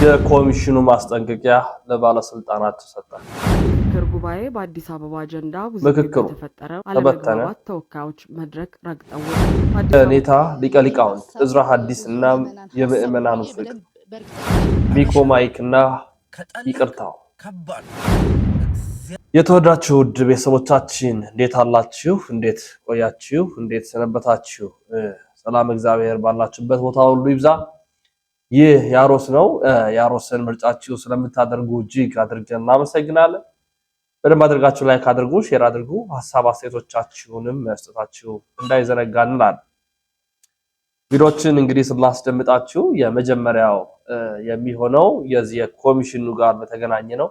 የኮሚሽኑ ማስጠንቀቂያ ለባለስልጣናት ተሰጠ። ምክክር ጉባኤ በአዲስ አበባ አጀንዳ ውዝግብ የተፈጠረ አለመግባባት ተወካዮች መድረክ ረግጠው ኔታ ሊቀ ሊቃውንት እዝራ ሐዲስ እና የምእመናኑ ፍቅር ሚኮ ማይክ እና ይቅርታው የተወዳችሁ ውድ ቤተሰቦቻችን እንዴት አላችሁ? እንዴት ቆያችሁ? እንዴት ሰነበታችሁ? ሰላም እግዚአብሔር ባላችሁበት ቦታ ሁሉ ይብዛ። ይህ ያሮስ ነው። ያሮስን ምርጫችሁ ስለምታደርጉ እጅግ አድርገን እናመሰግናለን። በደንብ አድርጋችሁ ላይክ አድርጉ፣ ሼር አድርጉ፣ ሐሳብ አስተያየቶቻችሁንም መስጠታችሁ እንዳይዘነጋ እንላለን። ቪዲዮችን እንግዲህ ስናስደምጣችሁ የመጀመሪያው የሚሆነው የዚህ የኮሚሽኑ ጋር በተገናኘ ነው።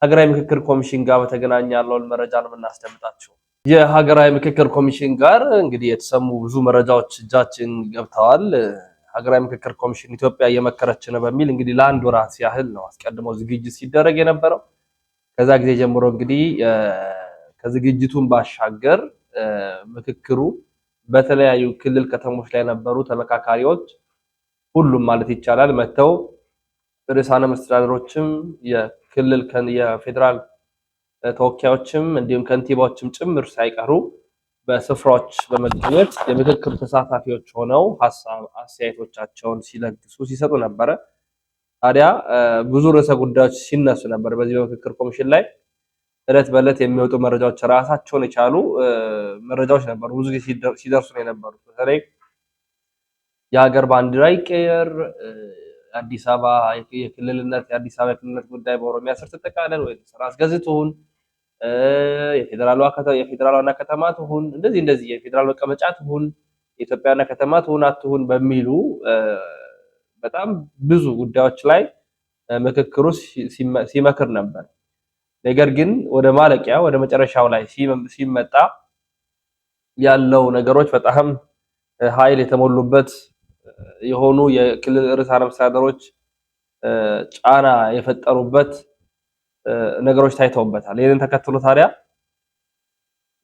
ሀገራዊ ምክክር ኮሚሽን ጋር በተገናኘ ያለውን መረጃ ነው የምናስደምጣችሁ። የሀገራዊ ምክክር ኮሚሽን ጋር እንግዲህ የተሰሙ ብዙ መረጃዎች እጃችን ገብተዋል። ሀገራዊ ምክክር ኮሚሽን ኢትዮጵያ እየመከረች ነው በሚል እንግዲህ ለአንድ ወራት ያህል ነው አስቀድሞ ዝግጅት ሲደረግ የነበረው። ከዛ ጊዜ ጀምሮ እንግዲህ ከዝግጅቱን ባሻገር ምክክሩ በተለያዩ ክልል ከተሞች ላይ የነበሩ ተመካካሪዎች ሁሉም ማለት ይቻላል መተው ርዕሳነ መስተዳድሮችም የክልል የፌዴራል ተወካዮችም እንዲሁም ከንቲባዎችም ጭምር ሳይቀሩ በስፍራዎች በመገኘት የምክክር ተሳታፊዎች ሆነው ሐሳብ አስተያየቶቻቸውን ሲለግሱ ሲሰጡ ነበረ። ታዲያ ብዙ ርዕሰ ጉዳዮች ሲነሱ ነበር። በዚህ በምክክር ኮሚሽን ላይ እለት በእለት የሚወጡ መረጃዎች ራሳቸውን የቻሉ መረጃዎች ነበሩ። ብዙ ጊዜ ሲደርሱ ነው የነበሩት። በተለይ የሀገር ባንዲራ ይቀየር፣ አዲስ አበባ የክልልነት የአዲስ አበባ የክልልነት ጉዳይ በኦሮሚያ ስር ትጠቃለል ወይ ስራ አስገዝቱን የፌዴራል ዋና ከተማ ትሁን እንደዚህ የፌዴራል መቀመጫ ትሁን የኢትዮጵያ ዋና ከተማ ትሁን አትሁን በሚሉ በጣም ብዙ ጉዳዮች ላይ ምክክሩ ሲመክር ነበር። ነገር ግን ወደ ማለቂያ ወደ መጨረሻው ላይ ሲመጣ ያለው ነገሮች በጣም ኃይል የተሞሉበት የሆኑ የክልል ርዕሳነ መስተዳድሮች ጫና የፈጠሩበት ነገሮች ታይተውበታል። ይሄንን ተከትሎ ታዲያ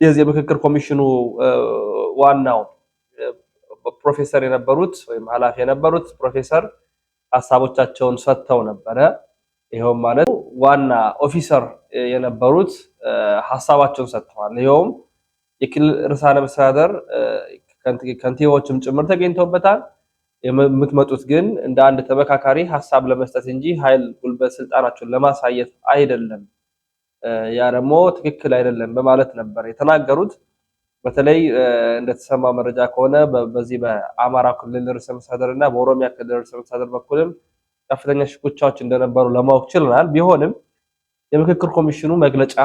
የዚህ ምክክር ኮሚሽኑ ዋናው ፕሮፌሰር የነበሩት ወይም ኃላፊ የነበሩት ፕሮፌሰር ሐሳቦቻቸውን ሰጥተው ነበረ። ይሄውም ማለት ዋና ኦፊሰር የነበሩት ሐሳባቸውን ሰጥተዋል። ይሄውም የክልል ርዕሳነ መስተዳድር ከንቲባዎችም ጭምር ተገኝተውበታል። የምትመጡት ግን እንደ አንድ ተመካካሪ ሐሳብ ለመስጠት እንጂ ኃይል ጉልበት ስልጣናቸውን ለማሳየት አይደለም፣ ያ ደግሞ ትክክል አይደለም በማለት ነበር የተናገሩት። በተለይ እንደተሰማው መረጃ ከሆነ በዚህ በአማራ ክልል ርዕሰ መስተዳድር እና በኦሮሚያ ክልል ርዕሰ መስተዳድር በኩልም ከፍተኛ ሽኩቻዎች እንደነበሩ ለማወቅ ችለናል። ቢሆንም የምክክር ኮሚሽኑ መግለጫ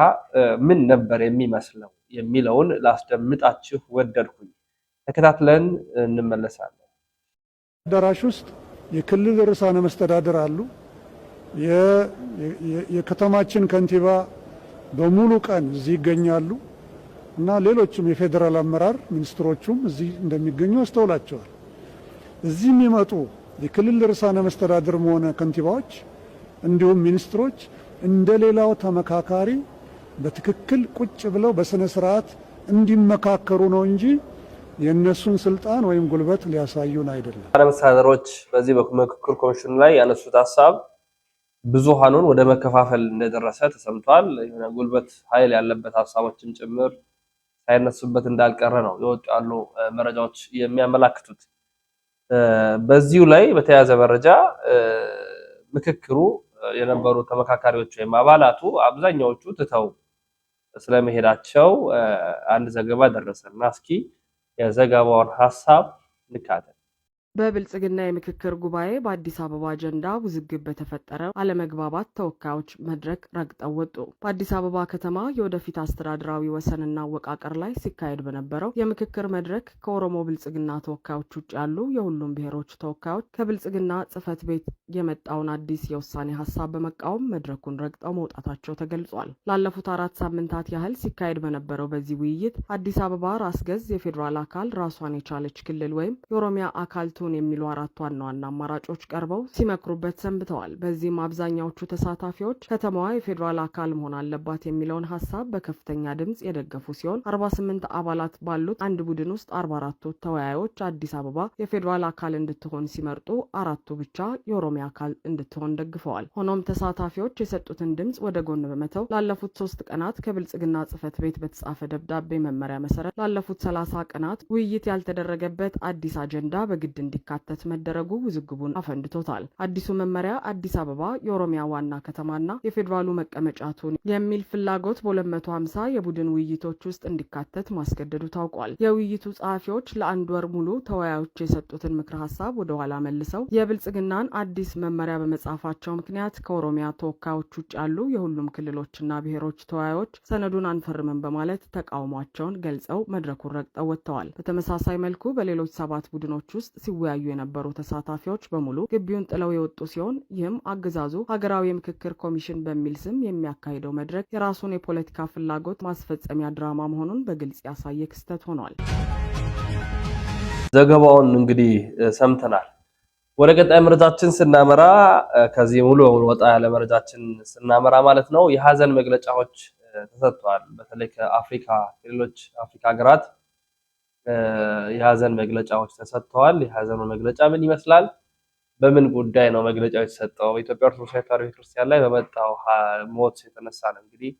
ምን ነበር የሚመስለው የሚለውን ላስደምጣችሁ ወደድኩኝ። ተከታትለን እንመለሳለን። አዳራሽ ውስጥ የክልል ርዕሳነ መስተዳድር አሉ። የከተማችን ከንቲባ በሙሉ ቀን እዚህ ይገኛሉ እና ሌሎችም የፌዴራል አመራር ሚኒስትሮቹም እዚህ እንደሚገኙ አስተውላቸዋል። እዚህ የሚመጡ የክልል ርዕሳነ መስተዳድርም ሆነ ከንቲባዎች እንዲሁም ሚኒስትሮች እንደሌላው ተመካካሪ በትክክል ቁጭ ብለው በስነ ስርዓት እንዲመካከሩ ነው እንጂ የነሱን ስልጣን ወይም ጉልበት ሊያሳዩን አይደለም። መስተዳድሮች በዚህ በምክክር ኮሚሽኑ ላይ ያነሱት ሐሳብ ብዙሃኑን ወደ መከፋፈል እንደደረሰ ተሰምቷል። የሆነ ጉልበት ኃይል ያለበት ሐሳቦችን ጭምር ሳይነሱበት እንዳልቀረ ነው የወጡ ያሉ መረጃዎች የሚያመላክቱት። በዚሁ ላይ በተያያዘ መረጃ ምክክሩ የነበሩ ተመካካሪዎች ወይም አባላቱ አብዛኛዎቹ ትተው ስለመሄዳቸው አንድ ዘገባ ደረሰና እስኪ የዘገባውን ሐሳብ እንካተል። በብልጽግና የምክክር ጉባኤ በአዲስ አበባ አጀንዳ ውዝግብ በተፈጠረ አለመግባባት ተወካዮች መድረክ ረግጠው ወጡ። በአዲስ አበባ ከተማ የወደፊት አስተዳደራዊ ወሰንና አወቃቀር ላይ ሲካሄድ በነበረው የምክክር መድረክ ከኦሮሞ ብልጽግና ተወካዮች ውጭ ያሉ የሁሉም ብሔሮች ተወካዮች ከብልጽግና ጽሕፈት ቤት የመጣውን አዲስ የውሳኔ ሀሳብ በመቃወም መድረኩን ረግጠው መውጣታቸው ተገልጿል። ላለፉት 4 ሳምንታት ያህል ሲካሄድ በነበረው በዚህ ውይይት አዲስ አበባ ራስ ገዝ የፌዴራል አካል ራሷን የቻለች ክልል ወይም የኦሮሚያ አካል ፍቱን የሚሉ 4 ዋና አማራጮች ቀርበው ሲመክሩበት ሰንብተዋል። በዚህም አብዛኛዎቹ ተሳታፊዎች ከተማዋ የፌዴራል አካል መሆን አለባት የሚለውን ሐሳብ በከፍተኛ ድምጽ የደገፉ ሲሆን 48 አባላት ባሉት አንድ ቡድን ውስጥ 44ቱ ተወያዮች አዲስ አበባ የፌዴራል አካል እንድትሆን ሲመርጡ 4ቱ ብቻ የኦሮሚያ አካል እንድትሆን ደግፈዋል። ሆኖም ተሳታፊዎች የሰጡትን ድምጽ ወደ ጎን በመተው ላለፉት 3 ቀናት ከብልጽግና ጽሕፈት ቤት በተጻፈ ደብዳቤ መመሪያ መሰረት ላለፉት 30 ቀናት ውይይት ያልተደረገበት አዲስ አጀንዳ በግድ እንዲካተት መደረጉ ውዝግቡን አፈንድቶታል። አዲሱ መመሪያ አዲስ አበባ የኦሮሚያ ዋና ከተማና የፌዴራሉ መቀመጫቱን የሚል ፍላጎት በ250 የቡድን ውይይቶች ውስጥ እንዲካተት ማስገደዱ ታውቋል። የውይይቱ ጸሐፊዎች ለአንድ ወር ሙሉ ተወያዮች የሰጡትን ምክረ ሀሳብ ወደ ኋላ መልሰው የብልጽግናን አዲስ መመሪያ በመጻፋቸው ምክንያት ከኦሮሚያ ተወካዮች ውጭ ያሉ የሁሉም ክልሎችና ብሔሮች ተወያዮች ሰነዱን አንፈርምም በማለት ተቃውሟቸውን ገልጸው መድረኩን ረግጠው ወጥተዋል። በተመሳሳይ መልኩ በሌሎች 7 ቡድኖች ውስጥ ሲወያዩ የነበሩ ተሳታፊዎች በሙሉ ግቢውን ጥለው የወጡ ሲሆን ይህም አገዛዙ ሀገራዊ ምክክር ኮሚሽን በሚል ስም የሚያካሂደው መድረክ የራሱን የፖለቲካ ፍላጎት ማስፈጸሚያ ድራማ መሆኑን በግልጽ ያሳየ ክስተት ሆኗል። ዘገባውን እንግዲህ ሰምተናል። ወደ ቀጣይ መረጃችን ስናመራ ከዚህ ሙሉ በሙሉ ወጣ ያለ መረጃችን ስናመራ ማለት ነው የሀዘን መግለጫዎች ተሰጥተዋል። በተለይ ከአፍሪካ ሌሎች አፍሪካ ሀገራት የሀዘን መግለጫዎች ተሰጥተዋል። የሀዘኑ መግለጫ ምን ይመስላል? በምን ጉዳይ ነው መግለጫው የተሰጠው? በኢትዮጵያ ኦርቶዶክስ ተዋሕዶ ቤተክርስቲያን ላይ በመጣው ሞት የተነሳ ነው እንግዲህ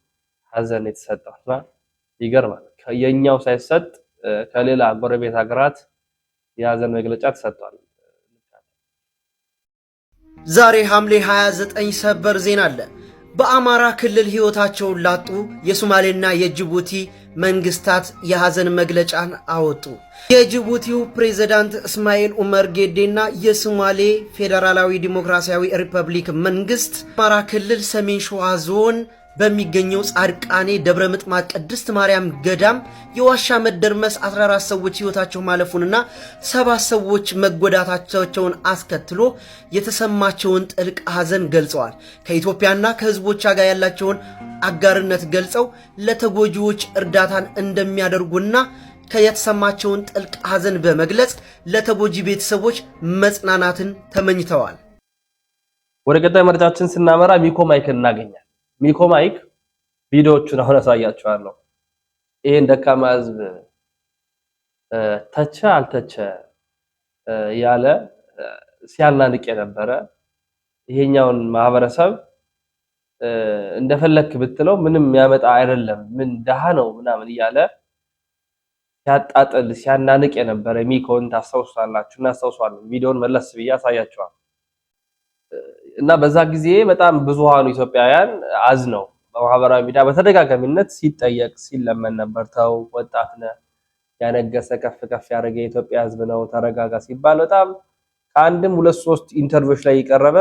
ሀዘን የተሰጠውና ይገርማል። የኛው ሳይሰጥ ከሌላ ጎረቤት ሀገራት የሀዘን መግለጫ ተሰጥቷል። ዛሬ ሐምሌ 29 ሰበር ዜና አለ። በአማራ ክልል ሕይወታቸውን ላጡ የሶማሌና የጅቡቲ መንግስታት የሐዘን መግለጫን አወጡ። የጅቡቲው ፕሬዝዳንት እስማኤል ኡመር ጌዴና የሶማሌ ፌዴራላዊ ዲሞክራሲያዊ ሪፐብሊክ መንግስት አማራ ክልል ሰሜን ሸዋ ዞን በሚገኘው ጻድቃኔ ደብረ ምጥማቅ ቅድስት ማርያም ገዳም የዋሻ መደርመስ 14 ሰዎች ሕይወታቸው ማለፉንና 7 ሰዎች መጎዳታቸውን አስከትሎ የተሰማቸውን ጥልቅ ሐዘን ገልጸዋል። ከኢትዮጵያና ከህዝቦቿ ጋር ያላቸውን አጋርነት ገልጸው ለተጎጂዎች እርዳታን እንደሚያደርጉና የተሰማቸውን ጥልቅ ሐዘን በመግለጽ ለተጎጂ ቤተሰቦች መጽናናትን ተመኝተዋል። ወደ ቀጣይ መረጃችን ስናመራ ሚኮ ማይክ እናገኛለን። ሚኮ ማይክ ቪዲዮዎቹን አሁን አሳያችኋለሁ። ይሄን ደካማ ህዝብ ተቸ አልተቸ ያለ ሲያናንቅ የነበረ ይሄኛውን ማህበረሰብ እንደፈለክ ብትለው ምንም የሚያመጣ አይደለም ምን ደሃ ነው ምናምን እያለ ሲያጣጥል ሲያናንቅ የነበረ ሚኮን ታስታውሳላችሁ እና ታስታውሳላችሁ። ቪዲዮውን መለስ ብዬ አሳያችኋለሁ። እና በዛ ጊዜ በጣም ብዙሃኑ ኢትዮጵያውያን አዝነው በማህበራዊ ሚዲያ በተደጋጋሚነት ሲጠየቅ ሲለመን ነበር። ተው ወጣት ነህ ያነገሰ ከፍ ከፍ ያደረገ የኢትዮጵያ ህዝብ ነው ተረጋጋ ሲባል በጣም ከአንድም 2-3 ኢንተርቪዎች ላይ የቀረበ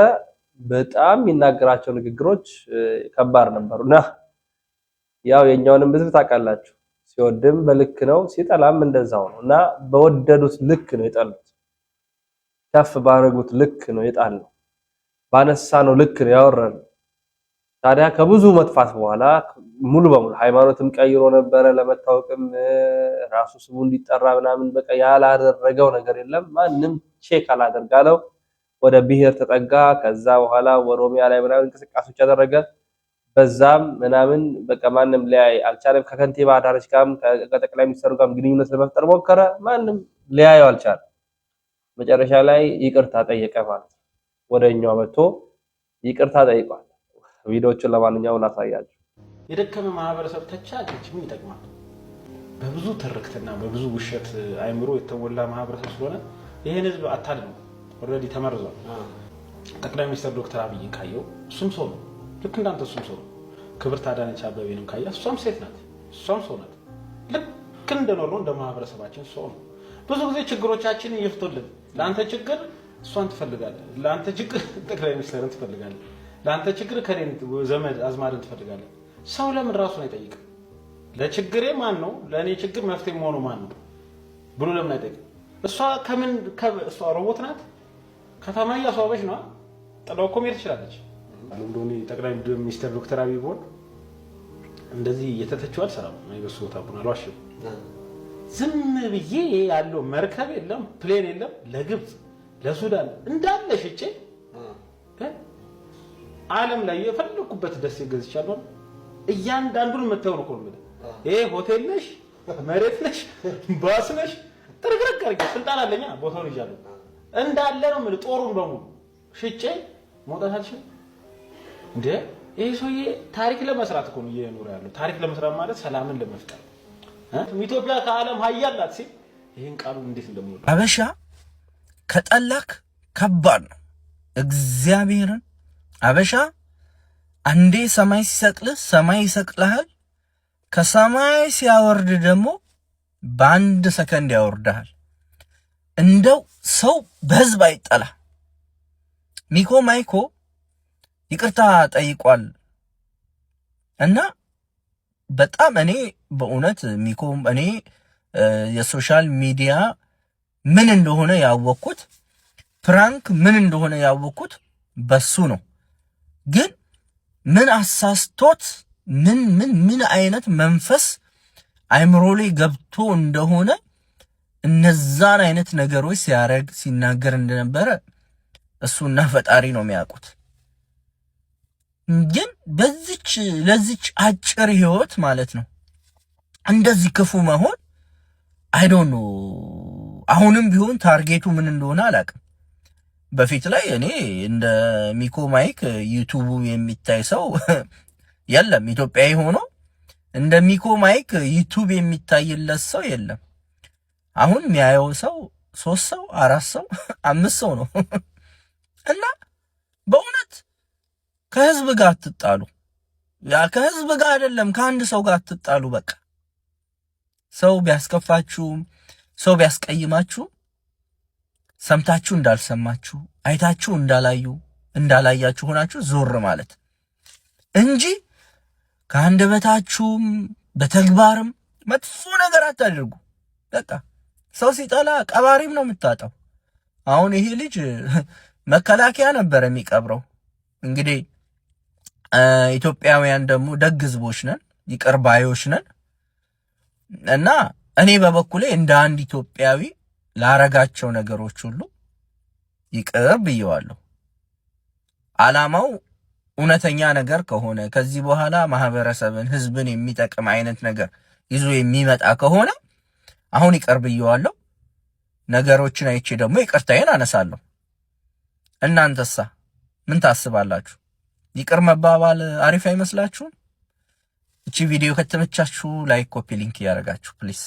በጣም የሚናገራቸው ንግግሮች ከባድ ነበሩና ያው የኛውንም ህዝብ ታውቃላችሁ ሲወድም በልክ ነው ሲጠላም እንደዛው ነው እና በወደዱት ልክ ነው የጠሉት ከፍ ባረጉት ልክ ነው የጣለው ባነሳ ነው ልክ ነው ያወራን። ታዲያ ከብዙ መጥፋት በኋላ ሙሉ በሙሉ ሃይማኖትም ቀይሮ ነበረ ለመታወቅም ራሱ ስሙ እንዲጠራ ምናምን በቃ ያላደረገው ነገር የለም። ማንንም ቼክ አላደርጋለው ወደ ብሔር ተጠጋ። ከዛ በኋላ ኦሮሚያ ላይ ምናምን እንቅስቃሴዎች ያደረገ በዛም ምናምን በቃ ማንንም ሊያይ አልቻለም። ከከንቲባ አዳነች ጋርም ከጠቅላይ ሚኒስትሩ ጋርም ግንኙነት ለመፍጠር ሞከረ። ማንንም ሊያየው አልቻለም። መጨረሻ ላይ ይቅርታ ጠየቀ ማለት ነው። ወደኛው መጥቶ ይቅርታ ጠይቋል። ቪዲዮዎቹን ለማንኛውም ላሳያችሁ። የደከመ ማህበረሰብ ተቻለች ምን ይጠቅማል? በብዙ ትርክትና በብዙ ውሸት አይምሮ የተሞላ ማህበረሰብ ስለሆነ ይሄን ህዝብ አታልም ኦሬዲ ተመርዟል። ጠቅላይ ሚኒስትር ዶክተር አብይን ካየው እሱም ሰው ነው፣ ልክ እንዳንተ እሱም ሰው ነው። ክብርት አዳነች አቤቤንም ካያ እሷም ሴት ናት፣ እሷም ሰው ናት። ልክ እንደኖርነው እንደ ማህበረሰባችን ሰው ነው። ብዙ ጊዜ ችግሮቻችንን ይፍቱልን። ለአንተ ችግር እሷን ትፈልጋለህ፣ ለአንተ ችግር ጠቅላይ ሚኒስትርን ትፈልጋለህ፣ ለአንተ ችግር ከኔን ዘመድ አዝማድን ትፈልጋለህ። ሰው ለምን ራሱን አይጠይቅም? ለችግሬ ማን ነው ለኔ ችግር መፍትሄ መሆኑ ማን ነው ብሎ ለምን አይጠይቅም? እሷ ከምን እሷ ሮቦት ናት? ከተማ እያስዋበች ነው። ጥላው እኮ መሄድ ትችላለች። እንደውም ጠቅላይ ሚኒስትር ዶክተር አብይ ቦል እንደዚህ እየተተቸው አልሰራም። አይበሱ ታቡን አልዋሽም። ዝም ብዬ ያለው መርከብ የለም ፕሌን የለም ለግብጽ ለሱዳን እንዳለ ሽጬ ዓለም ላይ የፈለኩበት ደስ ይገዝቻለሁ እያንዳንዱን መተው ነው ኮልም ይሄ ሆቴል ነሽ መሬት ነሽ ባስ ነሽ ጥርግርግ አድርጌ ስልጣን አለኛ ቦታውን ይዣለሁ እንዳለ ነው ማለት ጦሩን በሙሉ ሽጬ መውጣት አልችልም እንዴ ይሄ ሰውዬ ታሪክ ለመስራት እኮ ነው እየኖረ ያለው ታሪክ ለመስራት ማለት ሰላምን ለመፍጠር ኢትዮጵያ ከዓለም ሀያል ናት ሲል ይሄን ቃሉን እንዴት እንደሚወጣ አበሻ ከጠላክ ከባድ ነው እግዚአብሔርን አበሻ አንዴ ሰማይ ሲሰቅልህ ሰማይ ይሰቅልሃል ከሰማይ ሲያወርድ ደግሞ በአንድ ሰከንድ ያወርዳል እንደው ሰው በህዝብ አይጠላ ሚኮ ማይኮ ይቅርታ ጠይቋል እና በጣም እኔ በእውነት ሚኮ እኔ የሶሻል ሚዲያ ምን እንደሆነ ያወቅኩት ፕራንክ ምን እንደሆነ ያወቅኩት በሱ ነው ግን ምን አሳስቶት ምን አይነት መንፈስ አይምሮ ላይ ገብቶ እንደሆነ እነዛን አይነት ነገሮች ሲያረግ ሲናገር እንደነበረ እሱና ፈጣሪ ነው የሚያውቁት ግን ለዚች አጭር ህይወት ማለት ነው እንደዚህ ክፉ መሆን አይ ዶንት ኖ አሁንም ቢሆን ታርጌቱ ምን እንደሆነ አላውቅም በፊት ላይ እኔ እንደ ሚኮ ማይክ ዩቲዩብ የሚታይ ሰው የለም ኢትዮጵያዊ ሆኖ እንደ ሚኮ ማይክ ዩቲዩብ የሚታይለት ሰው የለም አሁን የሚያየው ሰው 3 ሰው 4 ሰው 5 ሰው ነው እና በእውነት ከህዝብ ጋር አትጣሉ ያ ከህዝብ ጋር አይደለም ከአንድ ሰው ጋር አትጣሉ በቃ ሰው ቢያስከፋችሁ ሰው ቢያስቀይማችሁ ሰምታችሁ እንዳልሰማችሁ አይታችሁ እንዳላያችሁ ሆናችሁ ዞር ማለት እንጂ ከአንደበታችሁም በተግባርም መጥፎ ነገር አታድርጉ በቃ ሰው ሲጠላ ቀባሪም ነው የምታጣው አሁን ይሄ ልጅ መከላከያ ነበር የሚቀብረው እንግዲህ ኢትዮጵያውያን ደግሞ ደግ ህዝቦች ነን ይቅር ባዮች ነን እና እኔ በበኩሌ እንደ አንድ ኢትዮጵያዊ ላረጋቸው ነገሮች ሁሉ ይቅር ብየዋለሁ አላማው እውነተኛ ነገር ከሆነ ከዚህ በኋላ ማህበረሰብን ህዝብን የሚጠቅም አይነት ነገር ይዞ የሚመጣ ከሆነ አሁን ይቅር ብየዋለሁ ነገሮችን አይቼ ደግሞ ይቅርታዬን አነሳለሁ እናንተሳ ምን ታስባላችሁ ይቅር መባባል አሪፍ አይመስላችሁም እቺ ቪዲዮ ከተመቻችሁ ላይክ ኮፒ ሊንክ ያደርጋችሁ ፕሊዝ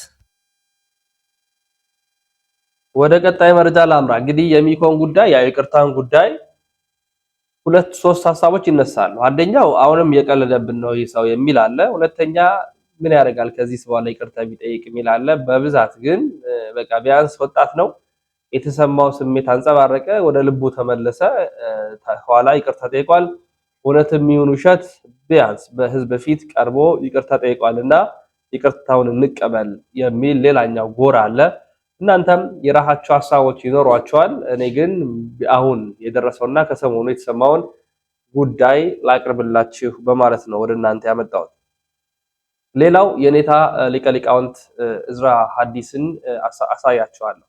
ወደ ቀጣይ መረጃ ላምራ እንግዲህ የሚኮን ጉዳይ ያ ይቅርታን ጉዳይ 2-3 ሐሳቦች ይነሳሉ አንደኛው አሁንም የቀለደብን ነው ይሰው የሚል አለ ሁለተኛ ምን ያደርጋል ከዚህ በኋላ ይቅርታ ቢጠይቅ የሚል አለ በብዛት ግን በቃ ቢያንስ ወጣት ነው የተሰማው ስሜት አንጸባረቀ ወደ ልቡ ተመለሰ ኋላ ይቅርታ ጠይቋል እውነትም ይሁን ውሸት ቢያንስ በህዝብ ፊት ቀርቦ ይቅርታ ጠይቋልና ይቅርታውን እንቀበል የሚል ሌላኛው ጎራ አለ እናንተም የራሳችሁ ሐሳቦች ይኖሯቸዋል እኔ ግን አሁን የደረሰውና ከሰሞኑ የተሰማውን ጉዳይ ላቅርብላችሁ በማለት ነው ወደ እናንተ ያመጣሁት ሌላው የኔታ ሊቀ ሊቃውንት እዝራ ሐዲስን አሳያችኋለሁ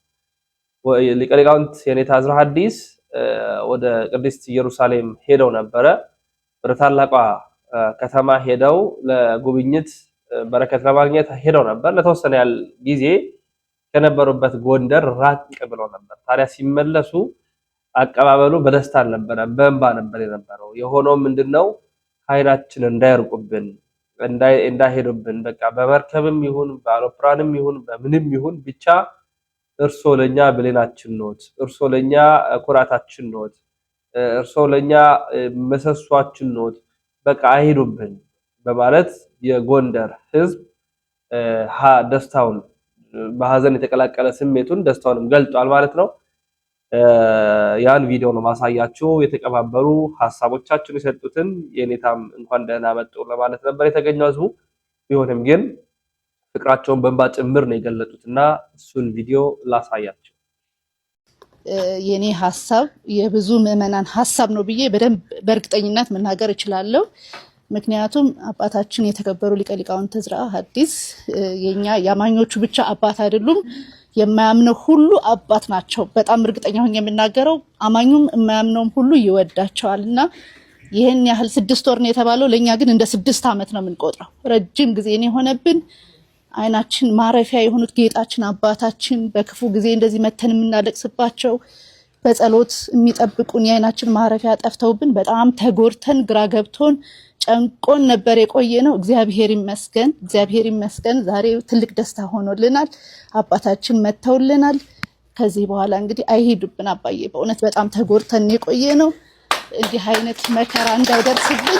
ሊቀ ሊቃውንት የኔታ እዝራ ሐዲስ ወደ ቅድስት ኢየሩሳሌም ሄደው ነበረ ወደ ታላቋ ከተማ ሄደው ለጉብኝት በረከት ለማግኘት ሄደው ነበር ለተወሰነ ያህል ጊዜ ከነበሩበት ጎንደር ራቅ ብለው ነበር ታዲያ ሲመለሱ አቀባበሉ በደስታ ነበር በእንባ ነበር የነበረው የሆነው ምንድነው ኃይላችን እንዳይርቁብን እንዳይሄዱብን በቃ በመርከብም ይሁን በአውሮፕላንም ይሁን በምንም ይሁን ብቻ እርሶ ለኛ ብሌናችን ኖት እርሶ ለኛ ኩራታችን ኖት እርሶ ለኛ መሰሷችን ኖት በቃ አይሄዱብን በማለት የጎንደር ህዝብ ደስታውን በሐዘን የተቀላቀለ ስሜቱን ደስታውንም ገልጧል ማለት ነው ያን ቪዲዮ ነው ማሳያችሁ የተቀባበሩ ሐሳቦቻችን የሰጡትን የኔታም እንኳን ደህና መጡ ለማለት ነበር የተገኘው ህዝቡ ቢሆንም ግን ፍቅራቸውን በእንባ ጭምር ነው የገለጡትና እሱን ቪዲዮ ላሳያችሁ የኔ ሐሳብ የብዙ ምዕመናን ሐሳብ ነው ብዬ በደንብ በእርግጠኝነት መናገር እችላለሁ ምክንያቱም አባታችን የተከበሩ ሊቀ ሊቃውንት እዝራ ሐዲስ የኛ ያማኞቹ ብቻ አባት አይደሉም የማያምነው ሁሉ አባት ናቸው። በጣም እርግጠኛ ሆኜ የምናገረው አማኙም የማያምነውም ሁሉ ይወዳቸዋልና ይሄን ያህል 6 ወር ነው የተባለው ለኛ ግን እንደ 6 ዓመት ነው የምንቆጥረው። ረጅም ጊዜ ነው የሆነብን። አይናችን ማረፊያ የሆኑት ጌጣችን አባታችን በክፉ ጊዜ እንደዚህ መተን የምናለቅስባቸው በጸሎት የሚጠብቁን የአይናችን ማረፊያ ጠፍተውብን በጣም ተጎርተን ግራ ገብቶን ጨንቆን ነበር የቆየ ነው። እግዚአብሔር ይመስገን ዛሬ ትልቅ ደስታ ሆኖልናል። አባታችን መተውልናል። ከዚህ በኋላ እንግዲህ አይሄዱብን አባዬ። በእውነት በጣም ተጎርተን የቆየ ነው። እንዲህ አይነት መከራ እንዳይደርስብን፣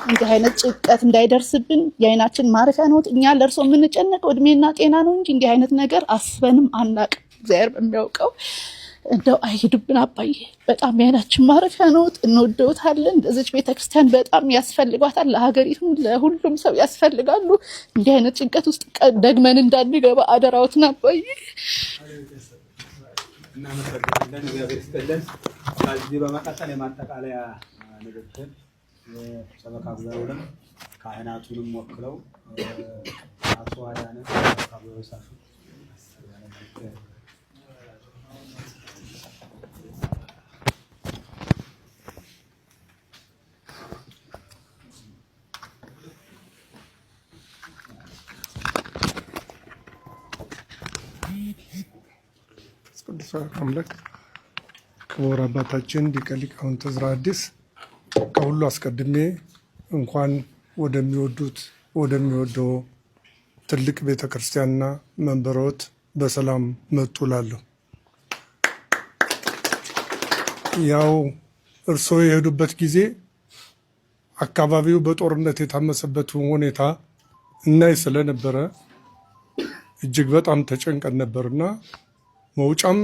እንዲህ አይነት ጭንቀት እንዳይደርስብን የአይናችን ማረፊያ ነው። እኛ ለእርሶ የምንጨነቀው እድሜና ጤና ነው እንጂ እንዲህ አይነት ነገር አስበንም አናቅም። እግዚአብሔር በሚያውቀው እንደው አይሄዱብን አባዬ። በጣም የአይናችን ማረፊያ ነው። እንወደውታለን። እንደዚች ቤተክርስቲያን በጣም ያስፈልጓታል። ለሀገሪቱ ለሁሉም ሰው ያስፈልጋሉ። እንዲህ አይነት ጭንቀት ውስጥ ደግመን እንዳንገባ አደራዎትን አባዬ። እናመሰግናለን። እግዚአብሔር ይስጥልን። ከዚህ በመቀጠል የማጠቃለያ ንግግር የሰበካ ጉባኤውንም ካህናቱንም ወክለው አቶ አዳነ ካቦሳሱ ቅዱስ አምላክ ክቡር አባታችን ሊቀ ሊቃውንት ዕዝራ አዲስ ከሁሉ አስቀድሜ እንኳን ወደሚወደው ትልቅ ቤተክርስቲያንና መንበሮት በሰላም መጡ እላለሁ። ያው እርስዎ የሄዱበት ጊዜ አካባቢው በጦርነት የታመሰበት ሁኔታ እናይ ስለነበረ እጅግ በጣም ተጨንቀን ነበርና መውጫም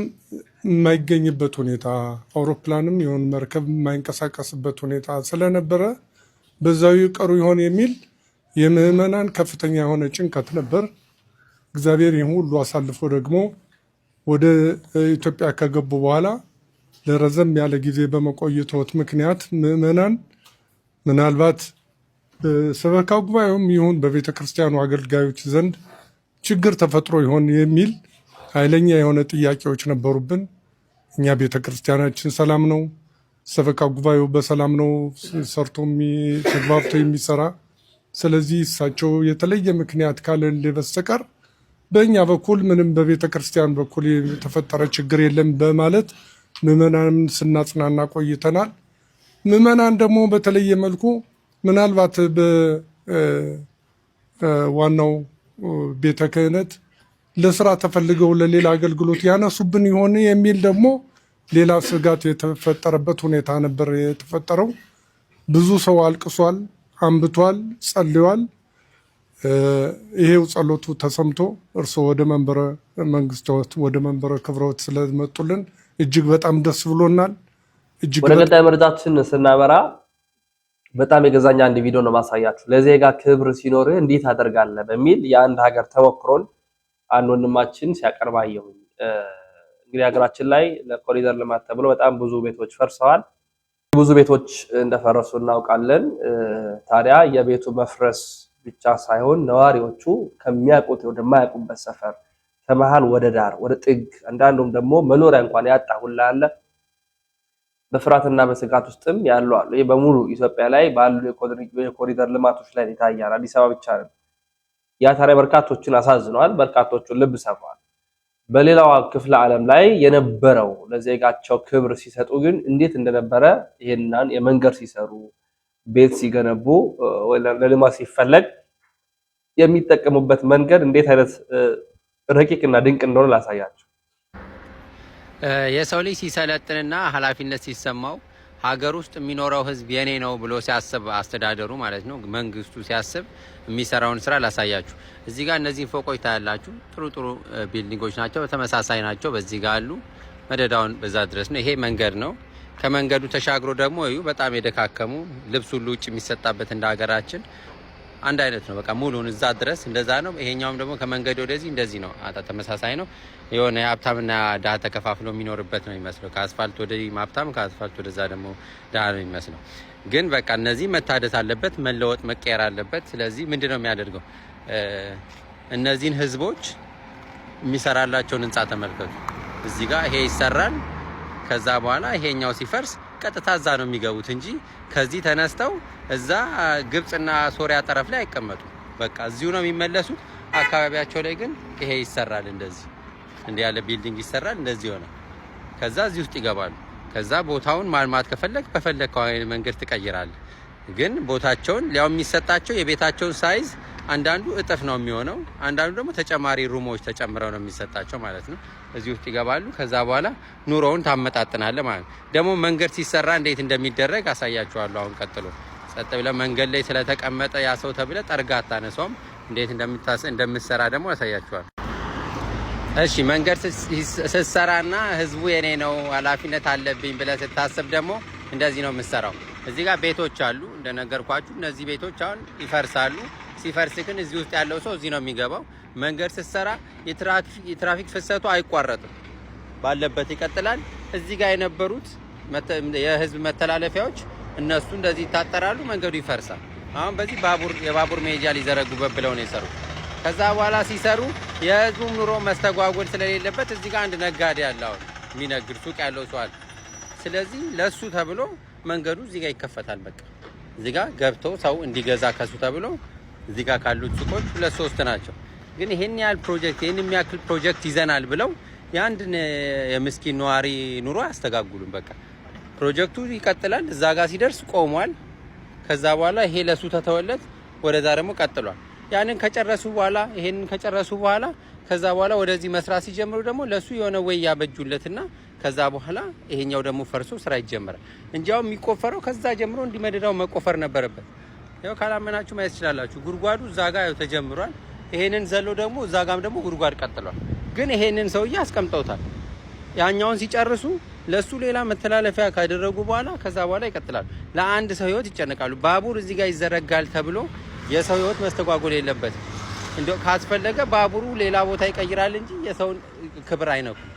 የማይገኝበት ሁኔታ አውሮፕላንም ይሁን መርከብ የማይንቀሳቀስበት ሁኔታ ስለነበረ በዛው ይቀሩ ይሆን የሚል የምዕመናን ከፍተኛ የሆነ ጭንቀት ነበር። እግዚአብሔር ይህን ሁሉ አሳልፎ ደግሞ ወደ ኢትዮጵያ ከገቡ በኋላ ለረዘም ያለ ጊዜ በመቆየቶት ምክንያት ምዕመናን ምናልባት በሰበካ ጉባኤውም ይሁን በቤተ ክርስቲያኑ አገልጋዮች ዘንድ ችግር ተፈጥሮ ይሆን የሚል ኃይለኛ የሆነ ጥያቄዎች ነበሩብን። እኛ ቤተ ክርስቲያናችን ሰላም ነው፣ ሰበካ ጉባኤው በሰላም ነው ሰርቶ ተግባብቶ የሚሰራ። ስለዚህ እሳቸው የተለየ ምክንያት ካለን በስተቀር በእኛ በኩል ምንም በቤተ ክርስቲያን በኩል የተፈጠረ ችግር የለም በማለት ምዕመናን ስናጽናና ቆይተናል። ምዕመናን ደግሞ በተለየ መልኩ ምናልባት በዋናው ቤተ ክህነት ለስራ ተፈልገው ለሌላ አገልግሎት ያነሱብን ይሆን የሚል ደግሞ ሌላ ስጋት የተፈጠረበት ሁኔታ ነበር የተፈጠረው። ብዙ ሰው አልቅሷል፣ አንብቷል፣ ጸልዋል። ይሄው ጸሎቱ ተሰምቶ እርስዎ ወደ መንበረ መንግስቶት ወደ መንበረ ክብሮት ስለመጡልን እጅግ በጣም ደስ ብሎናል። ወደ ቀጣይ መረጃችን ስናበራ በጣም የገዛኛ አንድ ቪዲዮ ነው ማሳያችሁ። ለዜጋ ክብር ሲኖርህ እንዴት አደርጋለህ በሚል የአንድ ሀገር ተሞክሮን አንድ ወንድማችን ሲያቀርባየው እንግዲህ ሀገራችን ላይ ለኮሪደር ልማት ተብሎ በጣም ብዙ ቤቶች ፈርሰዋል። ብዙ ቤቶች እንደፈረሱ እናውቃለን። ታዲያ የቤቱ መፍረስ ብቻ ሳይሆን ነዋሪዎቹ ከሚያውቁት ወደማያውቁበት ሰፈር ከመሃል ወደ ዳር ወደ ጥግ አንዳንዱም ደግሞ መኖሪያ እንኳን ያጣ ሁላ አለ። በፍርሃትና በስጋት ውስጥም ያሉ አሉ። ይሄ በሙሉ ኢትዮጵያ ላይ ባሉ የኮሪደር ልማቶች ላይ ይታያል። አዲስ አበባ ብቻ ነው። ያ ታዲያ በርካቶችን አሳዝኗል፣ በርካቶችን ልብ ሰብሯል። በሌላው ክፍለ ዓለም ላይ የነበረው ለዜጋቸው ክብር ሲሰጡ ግን እንዴት እንደነበረ ይሄንን የመንገድ ሲሰሩ ቤት ሲገነቡ ለልማት ሲፈለግ የሚጠቀሙበት መንገድ እንዴት አይነት ረቂቅና ድንቅ እንደሆነ ላሳያችሁ። የሰው ልጅ ሲሰለጥንና ኃላፊነት ሲሰማው ሀገር ውስጥ የሚኖረው ሕዝብ የኔ ነው ብሎ ሲያስብ አስተዳደሩ ማለት ነው መንግስቱ ሲያስብ የሚሰራውን ስራ ላሳያችሁ። እዚህ ጋር እነዚህ ፎቆች ታያላችሁ። ጥሩ ጥሩ ቢልዲንጎች ናቸው፣ ተመሳሳይ ናቸው። በዚህ ጋር አሉ። መደዳውን በዛ ድረስ ነው። ይሄ መንገድ ነው። ከመንገዱ ተሻግሮ ደግሞ እዩ በጣም የደካከሙ ልብስ ሁሉ ውጭ የሚሰጣበት እንደ ሀገራችን አንድ አይነት ነው። በቃ ሙሉን እዛ ድረስ እንደዛ ነው። ይሄኛውም ደግሞ ከመንገድ ወደዚህ እንደዚህ ነው። ተመሳሳይ ነው። የሆነ ሀብታምና ድሃ ተከፋፍሎ የሚኖርበት ነው የሚመስለው። ከአስፋልት ወደዚህ ሀብታም፣ ከአስፋልት ወደዛ ደግሞ ድሃ ነው የሚመስለው። ግን በቃ እነዚህ መታደስ አለበት፣ መለወጥ መቀየር አለበት። ስለዚህ ምንድን ነው የሚያደርገው? እነዚህን ህዝቦች የሚሰራላቸውን ህንጻ ተመልከቱ። እዚህ ጋር ይሄ ይሰራል። ከዛ በኋላ ይሄኛው ሲፈርስ ቀጥታ እዛ ነው የሚገቡት እንጂ ከዚህ ተነስተው እዛ ግብጽና ሶሪያ ጠረፍ ላይ አይቀመጡም። በቃ እዚሁ ነው የሚመለሱት። አካባቢያቸው ላይ ግን ይሄ ይሰራል። እንደዚህ እንዲህ ያለ ቢልዲንግ ይሰራል። እንደዚህ ሆነ። ከዛ እዚህ ውስጥ ይገባሉ። ከዛ ቦታውን ማልማት ከፈለግ በፈለግከው መንገድ ትቀይራለህ። ግን ቦታቸውን ሊያው የሚሰጣቸው የቤታቸውን ሳይዝ አንዳንዱ እጥፍ ነው የሚሆነው፣ አንዳንዱ ደግሞ ተጨማሪ ሩሞች ተጨምረው ነው የሚሰጣቸው ማለት ነው። እዚህ ውስጥ ይገባሉ። ከዛ በኋላ ኑሮውን ታመጣጥናለህ ማለት ነው። ደግሞ መንገድ ሲሰራ እንዴት እንደሚደረግ አሳያችኋለሁ። አሁን ቀጥሎ ጸጥ ብለህ መንገድ ላይ ስለተቀመጠ ያ ሰው ተብለህ ጠርጋ አታነሳውም። እንዴት እንደምትሰራ ደግሞ አሳያችኋለሁ። እሺ መንገድ ስትሰራና ህዝቡ የኔ ነው ኃላፊነት አለብኝ ብለህ ስታስብ ደግሞ እንደዚህ ነው የምትሰራው። እዚህ ጋር ቤቶች አሉ እንደነገርኳችሁ። እነዚህ ቤቶች አሁን ይፈርሳሉ። ሲፈርስ ግን እዚህ ውስጥ ያለው ሰው እዚህ ነው የሚገባው። መንገድ ስትሰራ የትራፊክ ፍሰቱ አይቋረጥም፣ ባለበት ይቀጥላል። እዚህ ጋር የነበሩት የህዝብ መተላለፊያዎች እነሱ እንደዚህ ይታጠራሉ፣ መንገዱ ይፈርሳል። አሁን በዚህ የባቡር መሄጃ ሊዘረጉበት ብለው ነው የሰሩት። ከዛ በኋላ ሲሰሩ የህዝቡ ኑሮ መስተጓጎል ስለሌለበት እዚህ ጋር አንድ ነጋዴ አለ፣ አሁን የሚነግድ ሱቅ ያለው ሰው አለ። ስለዚህ ለሱ ተብሎ መንገዱ እዚህ ጋር ይከፈታል። በቃ እዚህ ጋር ገብቶ ሰው እንዲገዛ ከሱ ተብሎ እዚህ ጋር ካሉት ሱቆች 2-3 ናቸው። ግን ይሄን ያህል ፕሮጀክት ይሄን የሚያክል ፕሮጀክት ይዘናል ብለው የአንድን የምስኪን ነዋሪ ኑሮ አያስተጋጉሉም። በቃ ፕሮጀክቱ ይቀጥላል። እዛ ጋር ሲደርስ ቆሟል። ከዛ በኋላ ይሄ ለሱ ተተወለት፣ ወደዛ ደግሞ ቀጥሏል። ያንን ከጨረሱ በኋላ ይሄንን ከጨረሱ በኋላ ከዛ በኋላ ወደዚህ መስራት ሲጀምሩ ደግሞ ለሱ የሆነ ወይ ያበጁለትና ከዛ በኋላ ይሄኛው ደግሞ ፈርሶ ስራ ይጀምራል። እንጂው የሚቆፈረው ከዛ ጀምሮ እንዲመደዳው መቆፈር ነበረበት። ያው ካላመናችሁ ማየት ትችላላችሁ። ጉድጓዱ እዛ ጋር ያው ተጀምሯል። ይሄንን ዘሎ ደግሞ እዛ ጋም ደግሞ ጉድጓድ ቀጥሏል። ግን ይሄንን ሰውዬ አስቀምጠውታል። ያኛውን ሲጨርሱ ለሱ ሌላ መተላለፊያ ካደረጉ በኋላ ከዛ በኋላ ይቀጥላሉ። ለአንድ ሰው ህይወት ይጨነቃሉ። ባቡር እዚህ ጋር ይዘረጋል ተብሎ የሰው ህይወት መስተጓጎል የለበትም። እንደው ካስፈለገ ባቡሩ ሌላ ቦታ ይቀይራል እንጂ የሰውን ክብር አይነኩም።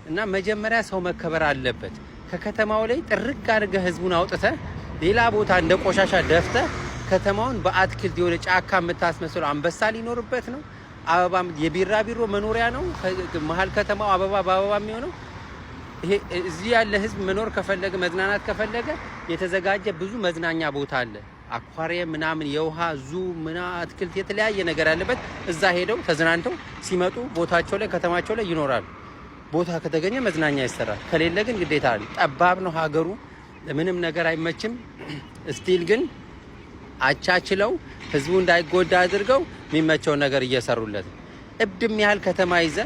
እና መጀመሪያ ሰው መከበር አለበት። ከከተማው ላይ ጥርቅ አድርገህ ህዝቡን አውጥተህ ሌላ ቦታ እንደ ቆሻሻ ደፍተህ ከተማውን በአትክልት የሆነ ጫካ የምታስመስለው አንበሳ ሊኖርበት ነው። አበባም የቢራቢሮ መኖሪያ ነው። መሀል ከተማው አበባ በአበባ የሚሆነው ይሄ እዚህ ያለ ህዝብ መኖር ከፈለገ መዝናናት ከፈለገ የተዘጋጀ ብዙ መዝናኛ ቦታ አለ። አኳሪየም ምናምን የውሃ ዙ አትክልት የተለያየ ነገር ያለበት እዛ ሄደው ተዝናንተው ሲመጡ ቦታቸው ላይ ከተማቸው ላይ ይኖራሉ። ቦታ ከተገኘ መዝናኛ ይሰራል። ከሌለ ግን ግዴታ አለ። ጠባብ ነው ሀገሩ፣ ለምንም ነገር አይመችም። ስቲል ግን አቻችለው ህዝቡ እንዳይጎዳ አድርገው የሚመቸውን ነገር እየሰሩለት እብድም ያህል ከተማ ይዘ